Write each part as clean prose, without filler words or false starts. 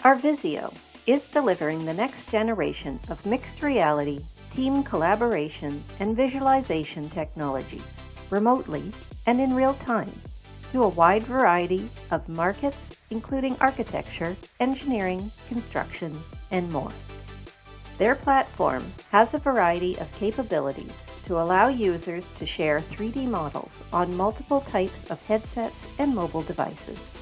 Arvizio is delivering the next generation of mixed reality, team collaboration, and visualization technology, remotely and in real time, to a wide variety of markets, including architecture, engineering, construction, and more. Their platform has a variety of capabilities to allow users to share 3D models on multiple types of headsets and mobile devices,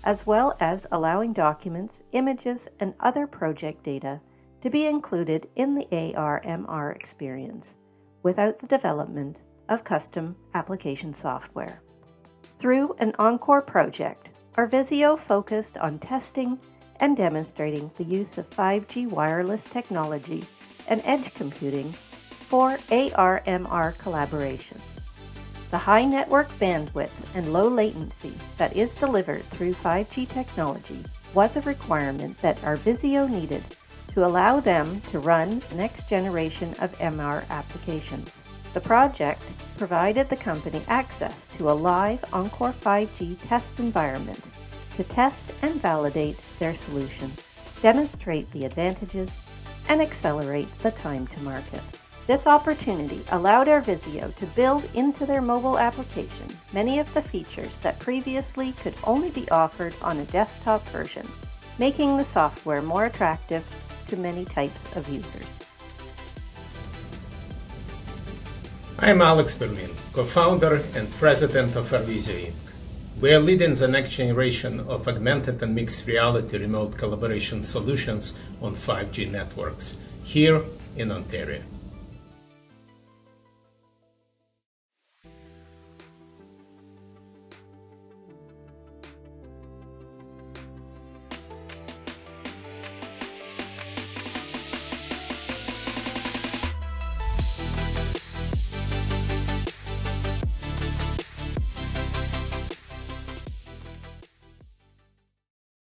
as well as allowing documents, images, and other project data to be included in the AR/MR experience without the development of custom application software. Through an Encore project, Arvizio focused on testing and demonstrating the use of 5G wireless technology and edge computing for AR/MR collaboration. The high network bandwidth and low latency that is delivered through 5G technology was a requirement that Arvizio needed to allow them to run the next generation of MR applications. The project provided the company access to a live Encore 5G test environment to test and validate their solution, demonstrate the advantages, and accelerate the time to market. This opportunity allowed Arvizio to build into their mobile application many of the features that previously could only be offered on a desktop version, making the software more attractive to many types of users. I am Alex Berlin, co-founder and president of Arvizio Inc. We are leading the next generation of augmented and mixed reality remote collaboration solutions on 5G networks here in Ontario.